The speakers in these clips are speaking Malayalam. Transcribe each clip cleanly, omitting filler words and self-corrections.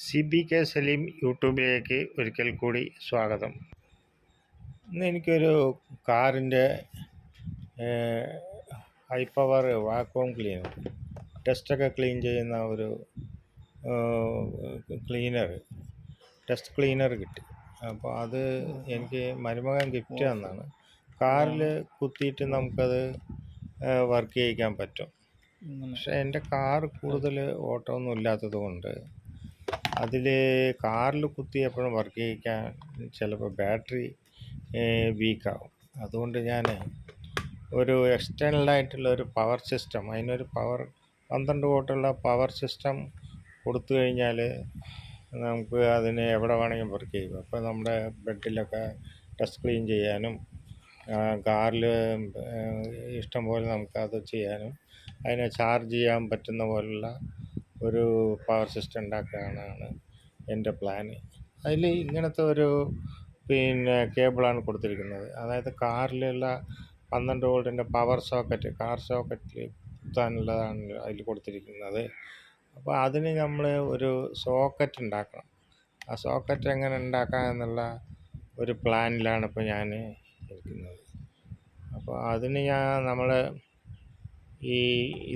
CBK സലീം യൂട്യൂബിലേക്ക് ഒരിക്കൽ കൂടി സ്വാഗതം. ഇന്ന് എനിക്കൊരു കാറിൻ്റെ ഹൈ പവർ വാക്വം ക്ലീനർ, ഡസ്റ്റൊക്കെ ക്ലീൻ ചെയ്യുന്ന ഒരു ഡസ്റ്റ് ക്ലീനർ കിട്ടി. അപ്പോൾ അത് എനിക്ക് മരുമകൻ ഗിഫ്റ്റ് തന്നാണ്. കാറിൽ കുത്തിയിട്ട് നമുക്കത് വർക്ക് ചെയ്യിക്കാൻ പറ്റും. പക്ഷേ എൻ്റെ കാർ കൂടുതൽ ഓട്ടമൊന്നും ഇല്ലാത്തത് കൊണ്ട് അതിൽ കാറിൽ കുത്തി എപ്പോഴും വർക്ക് ചെയ്യിക്കാൻ ചിലപ്പോൾ ബാറ്ററി വീക്കാവും. അതുകൊണ്ട് ഞാൻ ഒരു എക്സ്റ്റേണലായിട്ടുള്ള ഒരു പവർ സിസ്റ്റം, അതിനൊരു 12 വോൾട്ടുള്ള പവർ സിസ്റ്റം കൊടുത്തു കഴിഞ്ഞാൽ നമുക്ക് അതിന് എവിടെ വേണമെങ്കിലും വർക്ക് ചെയ്യും. അപ്പോൾ നമ്മുടെ ബെഡിലൊക്കെ ഡസ്റ്റ് ക്ലീൻ ചെയ്യാനും കാറിൽ ഇഷ്ടം പോലെ നമുക്കത് ചെയ്യാനും അതിനെ ചാർജ് ചെയ്യാൻ പറ്റുന്ന പോലുള്ള ഒരു പവർ സിസ്റ്റം ഉണ്ടാക്കാനാണ് എൻ്റെ പ്ലാന്. അതിൽ ഇങ്ങനത്തെ ഒരു കേബിളാണ് കൊടുത്തിരിക്കുന്നത്. അതായത് കാറിലുള്ള 12 വോൾട്ടിൻ്റെ പവർ സോക്കറ്റ്, കാർ സോക്കറ്റിൽ കുത്താനുള്ളതാണ് അതിൽ കൊടുത്തിരിക്കുന്നത്. അപ്പോൾ അതിന് നമ്മൾ ഒരു സോക്കറ്റ് ഉണ്ടാക്കണം. ആ സോക്കറ്റ് എങ്ങനെ ഉണ്ടാക്കാം എന്നുള്ള ഒരു പ്ലാനിലാണ് ഇപ്പോൾ ഞാൻ ഇരിക്കുന്നത്. അപ്പോൾ അതിന് നമ്മൾ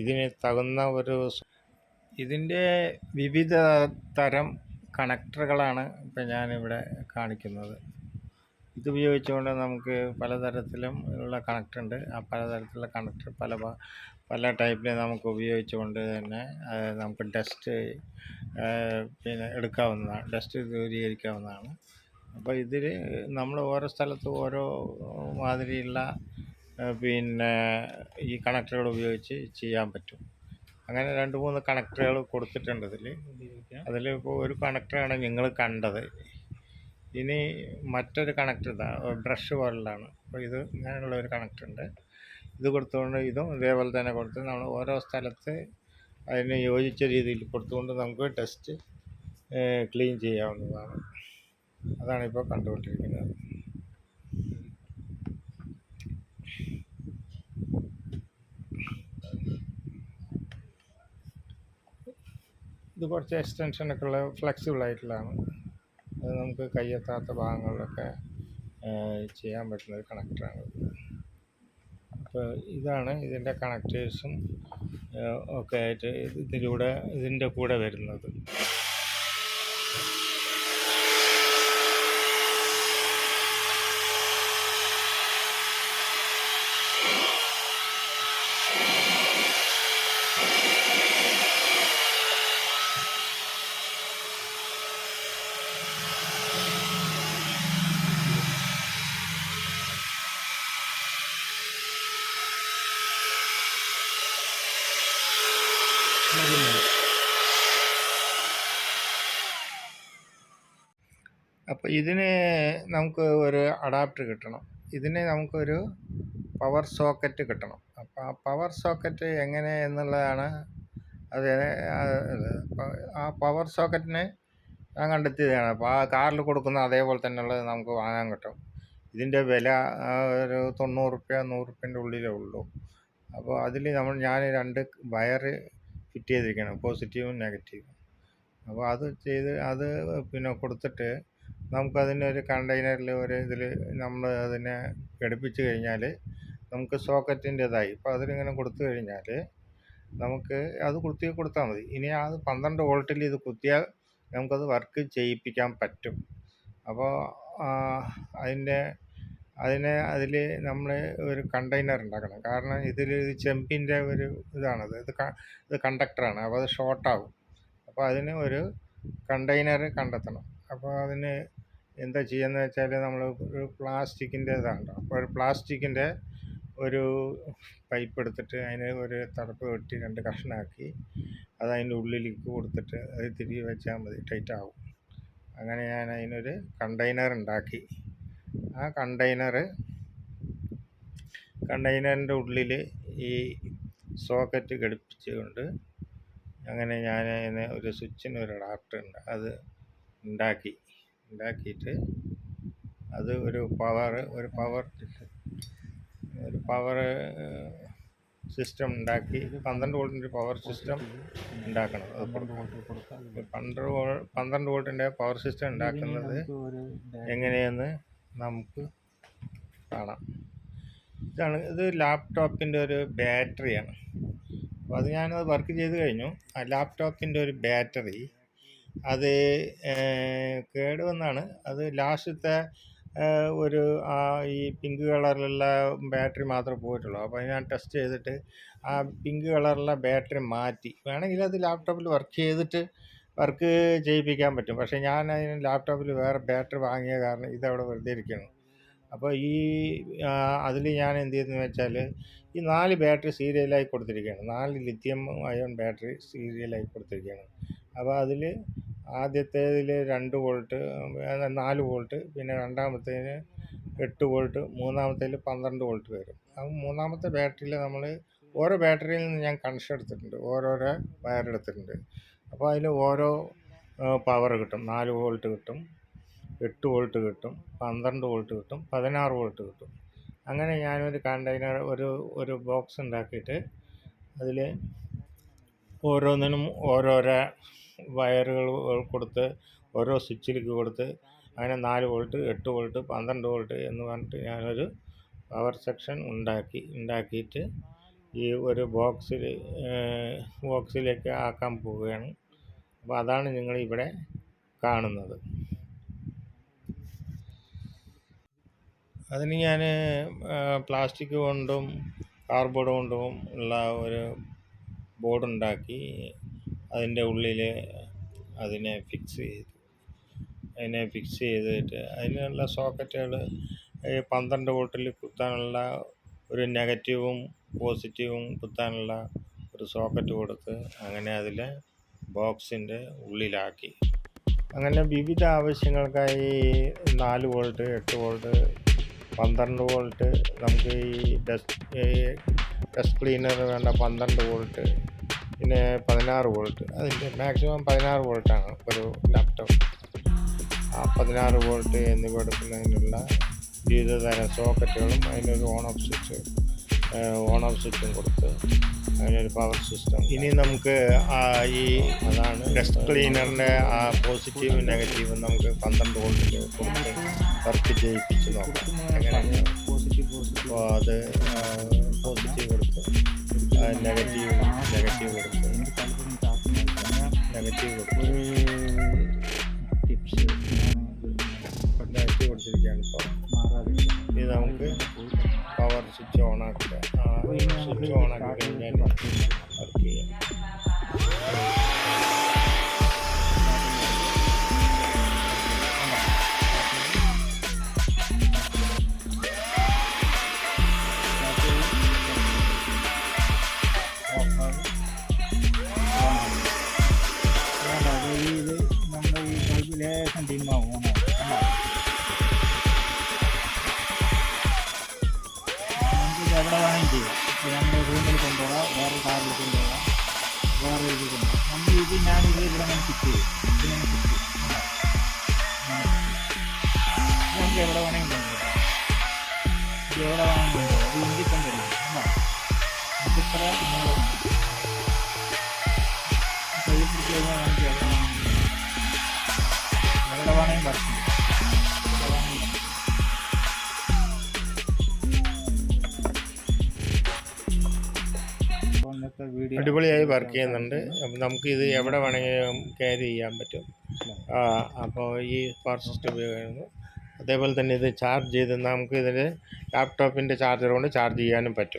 ഇതിന് തകുന്ന ഇതിൻ്റെ വിവിധ തരം കണക്ടറുകളാണ് ഇപ്പോൾ ഞാനിവിടെ കാണിക്കുന്നത്. ഇതുപയോഗിച്ചുകൊണ്ട് നമുക്ക് പലതരത്തിലും ഉള്ള കണക്ടറുണ്ട്. ആ പലതരത്തിലുള്ള കണക്ടർ പല ടൈപ്പിൽ നമുക്ക് ഉപയോഗിച്ചുകൊണ്ട് തന്നെ നമുക്ക് ഡസ്റ്റ് എടുക്കാവുന്നതാണ്, ഡസ്റ്റ് ദൂരീകരിക്കാവുന്നതാണ്. അപ്പോൾ ഇതിൽ നമ്മൾ ഓരോ സ്ഥലത്തും ഓരോ മാതിരിയുള്ള ഈ കണക്ടറുകൾ ഉപയോഗിച്ച് ചെയ്യാൻ പറ്റും. അങ്ങനെ 2-3 കണക്ടറുകൾ കൊടുത്തിട്ടുണ്ട് അതിലിപ്പോൾ ഒരു കണക്ടറാണ് നിങ്ങൾ കണ്ടത്. ഇനി മറ്റൊരു കണക്ടർ ബ്രഷ് പോലുള്ളതാണ്. അപ്പോൾ ഇത് ഇങ്ങനെയുള്ള ഒരു കണക്ടറുണ്ട്. ഇത് കൊടുത്തുകൊണ്ട് ഇതും ഇതേപോലെ തന്നെ കൊടുത്ത് നമ്മൾ ഓരോ സ്ഥലത്ത് അതിന് യോജിച്ച രീതിയിൽ കൊടുത്തുകൊണ്ട് നമുക്ക് ഡസ്റ്റ് ക്ലീൻ ചെയ്യാവുന്നതാണ്. അതാണിപ്പോൾ കണ്ടുകൊണ്ടിരിക്കുന്നത്. ഇത് കുറച്ച് എക്സ്റ്റൻഷനൊക്കെ ഉള്ള ഫ്ലെക്സിബിൾ ആയിട്ടുള്ളതാണ്. അത് നമുക്ക് കയ്യെത്താത്ത ഭാഗങ്ങളിലൊക്കെ ചെയ്യാൻ പറ്റുന്ന ഒരു കണക്ടറാണ്. അപ്പോൾ ഇതാണ് ഇതിൻ്റെ കണക്ടേഴ്സും ഒക്കെ ആയിട്ട് ഇതിൻ്റെ കൂടെ വരുന്നത്. അപ്പോൾ ഇതിന് നമുക്ക് ഒരു അഡാപ്റ്റർ കിട്ടണം. ഇതിന് നമുക്കൊരു പവർ സോക്കറ്റ് കിട്ടണം. അപ്പോൾ ആ പവർ സോക്കറ്റ് എങ്ങനെ എന്നുള്ളതാണ് ആ പവർ സോക്കറ്റിന് ഞാൻ കണ്ടെത്തിയതാണ്. അപ്പോൾ ആ കാറിൽ കൊടുക്കുന്ന അതേപോലെ തന്നെയുള്ളത് നമുക്ക് വാങ്ങാൻ കിട്ടും. ഇതിൻ്റെ വില ഒരു 90 റുപ്യ 100 റുപ്യൻ്റെ ഉള്ളിലേ ഉള്ളൂ. അപ്പോൾ അതിൽ ഞാൻ 2 വയറ് ഫിറ്റ് ചെയ്തിരിക്കുകയാണ്, പോസിറ്റീവും നെഗറ്റീവും. അപ്പോൾ അത് കൊടുത്തിട്ട് നമുക്കതിനൊരു കണ്ടെയ്നറിൽ ഇതിൽ നമ്മൾ അതിനെ ഘടിപ്പിച്ച് കഴിഞ്ഞാൽ നമുക്ക് സോക്കറ്റിൻ്റെതായി. ഇപ്പോൾ അതിലിങ്ങനെ കൊടുത്തു കഴിഞ്ഞാൽ നമുക്ക് അത് കൊടുത്താൽ മതി. ഇനി അത് 12 വോൾട്ടിൽ ഇത് കുത്തിയാൽ നമുക്കത് വർക്ക് ചെയ്യിപ്പിക്കാൻ പറ്റും. അപ്പോൾ അതിൽ നമ്മൾ ഒരു കണ്ടെയ്നർ ഉണ്ടാക്കണം. കാരണം ഇതിൽ ചെമ്പിൻ്റെ ഒരു ഇതാണത്, ഇത് കണ്ടക്ടറാണ്. അപ്പോൾ അത് ഷോർട്ടാകും. അപ്പോൾ അതിന് ഒരു കണ്ടെയ്നർ കണ്ടെത്തണം. അപ്പോൾ അതിന് എന്താ ചെയ്യുന്നത് വെച്ചാൽ നമ്മൾ ഒരു പ്ലാസ്റ്റിക്കിൻ്റെ ഇതാണ്. അപ്പോൾ ഒരു പ്ലാസ്റ്റിക്കിൻ്റെ ഒരു പൈപ്പ് എടുത്തിട്ട് അതിന് ഒരു തടപ്പ് കെട്ടി 2 കഷ്ണമാക്കി അത് അതിൻ്റെ ഉള്ളിലേക്ക് കൊടുത്തിട്ട് അത് തിരികെ വെച്ചാൽ മതി, ടൈറ്റ് ആവും. അങ്ങനെ ഞാൻ അതിനൊരു കണ്ടെയ്നർ ഉണ്ടാക്കി. ആ കണ്ടെയ്നറിൻ്റെ ഉള്ളിൽ ഈ സോക്കറ്റ് ഘടിപ്പിച്ചുകൊണ്ട് അങ്ങനെ ഞാൻ അതിന് ഒരു സ്വിച്ചിന് ഒരു അഡാപ്റ്റർ ഉണ്ട്, അത് ഉണ്ടാക്കിയിട്ട് അത് ഒരു പവർ സിസ്റ്റം ഉണ്ടാക്കി 12 വോൾട്ടിൻ്റെ പവർ സിസ്റ്റം ഉണ്ടാക്കണം. അത് 12 വോൾട്ടിൻ്റെ പവർ സിസ്റ്റം ഉണ്ടാക്കുന്നത് എങ്ങനെയെന്ന് നമുക്ക് കാണാം. ഇത് ലാപ്ടോപ്പിൻ്റെ ഒരു ബാറ്ററിയാണ്. അപ്പോൾ അത് ഞാനത് വർക്ക് ചെയ്ത് കഴിഞ്ഞു. ആ ലാപ്ടോപ്പിൻ്റെ ഒരു ബാറ്ററി അത് കേടുവന്നാണ്. അത് ലാസ്റ്റത്തെ ഒരു ഈ പിങ്ക് കളറിലുള്ള ബാറ്ററി മാത്രമേ പോയിട്ടുള്ളൂ. അപ്പോൾ ഞാൻ ടെസ്റ്റ് ചെയ്തിട്ട് ആ പിങ്ക് കളറിലുള്ള ബാറ്ററി മാറ്റി. വേണമെങ്കിൽ അത് ലാപ്ടോപ്പിൽ വർക്ക് ചെയ്യിപ്പിക്കാൻ പറ്റും. പക്ഷേ ഞാൻ അതിന് ലാപ്ടോപ്പിൽ വേറെ ബാറ്ററി വാങ്ങിയ കാരണം ഇതവിടെ വെറുതെ ഇരിക്കുകയാണ്. അപ്പോൾ അതിൽ ഞാൻ എന്ത് ചെയ്തെന്ന് വെച്ചാൽ ഈ 4 ബാറ്ററി സീരിയലായി കൊടുത്തിരിക്കുകയാണ്. 4 ലിഥിയം അയോൺ ബാറ്ററി സീരിയലായി കൊടുത്തിരിക്കുകയാണ്. അപ്പോൾ അതിൽ ആദ്യത്തേതിൽ 2 വോൾട്ട് 4 വോൾട്ട്, പിന്നെ രണ്ടാമത്തേതിന് 8 വോൾട്ട്, മൂന്നാമത്തേതിൽ 12 വോൾട്ട് വരും. അപ്പോൾ മൂന്നാമത്തെ ബാറ്ററിയിൽ നമ്മൾ ഓരോ ബാറ്ററിയിൽ നിന്ന് ഞാൻ കണക്ഷൻ എടുത്തിട്ടുണ്ട്, ഓരോരോ വയർ എടുത്തിട്ടുണ്ട്. അപ്പോൾ അതിൽ ഓരോ പവർ കിട്ടും. 4 വോൾട്ട് കിട്ടും, 8 വോൾട്ട് കിട്ടും, 12 വോൾട്ട് കിട്ടും, 16 വോൾട്ട് കിട്ടും. അങ്ങനെ ഞാനൊരു കണ്ടെയ്നർ ഒരു ബോക്സ് ഉണ്ടാക്കിയിട്ട് അതിൽ ഓരോന്നിനും ഓരോരോ വയറുകൾ കൊടുത്ത് ഓരോ സ്വിച്ചിലേക്ക് കൊടുത്ത് അങ്ങനെ 4 വോൾട്ട്, 8 വോൾട്ട്, 12 വോൾട്ട് എന്ന് പറഞ്ഞിട്ട് ഞാനൊരു പവർ സെക്ഷൻ ഉണ്ടാക്കിയിട്ട് ഈ ഒരു ബോക്സിലേക്ക് ആക്കാൻ പോവുകയാണ്. അപ്പോൾ അതാണ് നിങ്ങളിവിടെ കാണുന്നത്. അതിന് ഞാൻ പ്ലാസ്റ്റിക് കൊണ്ടും കാർഡ്ബോർഡ് കൊണ്ടും ഉള്ള ഒരു ബോർഡുണ്ടാക്കി അതിൻ്റെ ഉള്ളിൽ അതിനെ ഫിക്സ് ചെയ്തിട്ട് അതിനുള്ള സോക്കറ്റുകൾ 12 വോൾട്ടിൽ കുത്താനുള്ള ഒരു നെഗറ്റീവും പോസിറ്റീവും കുത്താനുള്ള ഒരു സോക്കറ്റ് കൊടുത്ത് അങ്ങനെ അതിലെ ബോക്സിൻ്റെ ഉള്ളിലാക്കി. അങ്ങനെ വിവിധ ആവശ്യങ്ങൾക്കായി 4 വോൾട്ട്, 8 വോൾട്ട്, 12 വോൾട്ട്, നമുക്ക് ഈ ഡസ്റ്റ് ക്ലീനർ വേണ്ട 12 വോൾട്ട്, പിന്നെ 16 വോൾട്ട്, അതിൻ്റെ മാക്സിമം 16 വോൾട്ടാണ് ഒരു ലാപ്ടോപ്പ്. ആ 16 വോൾട്ട് എന്നിവ എടുക്കുന്നതിനുള്ള വിവിധ തരം സോക്കറ്റുകളും അതിനൊരു ഓൺ ഓഫ് സ്വിച്ചും കൊടുത്ത് അതിനൊരു പവർ സിസ്റ്റം. ഇനി നമുക്ക് അതാണ് ഡസ്റ്റ് ക്ലീനറിൻ്റെ ആ പോസിറ്റീവും നെഗറ്റീവും നമുക്ക് 12 വോൾട്ടിൽ കൊടുത്ത് വർക്ക് ചെയ്യിപ്പിച്ച് നോക്കാം എങ്ങനെയാണ്. അപ്പോൾ അത് പോസിറ്റീവ് കൊടുത്ത് നെഗറ്റീവ് കൊടുത്തിരിക്കുകയാണ്. ഇപ്പോൾ ഇത് നമുക്ക് പവർ സ്വിച്ച് ഓണാക്കുക. സ്വിച്ച് ഓണാക്കി കഴിഞ്ഞാൽ വർക്ക് ചെയ്യാം. ലേശം ഡിമ്മാവും. നമുക്ക് എവിടെ വേണമെങ്കിൽ ചെയ്യാം. ഇപ്പോൾ നമ്മുടെ റൂമിൽ കൊണ്ടുപോകാം, വേറെ കാറിൽ കൊണ്ടുപോകാം, വേറെ ഇത് കൊണ്ടുപോകാം. ഞാനിത് ഇവിടെ ഞാൻ ഫിറ്റ് ചെയ്യും. നമുക്ക് എവിടെ വേണമെങ്കിൽ കൊണ്ടുപോകാം. എവിടെ വേണമെങ്കിൽ കൊണ്ടുപോകാം. ഇത് ഇൻഡിപെൻഡൻ്റ് ആണ്. നമുക്കിത്ര കൈ പിടിച്ച് കഴിഞ്ഞാൽ നമുക്ക് എവിടെ വേണമെങ്കിൽ ഭക്ഷണം. അടിപൊളിയായി വർക്ക് ചെയ്യുന്നുണ്ട്. അപ്പം നമുക്കിത് എവിടെ വേണമെങ്കിലും ക്യാരി ചെയ്യാൻ പറ്റും. അപ്പോൾ ഈ പവർ സിസ്റ്റം ഉപയോഗിക്കുന്നു. അതേപോലെ തന്നെ ഇത് ചാർജ് ചെയ്ത് നമുക്ക് ഇതിൽ ലാപ്ടോപ്പിൻ്റെ ചാർജർ കൊണ്ട് ചാർജ് ചെയ്യാനും പറ്റും.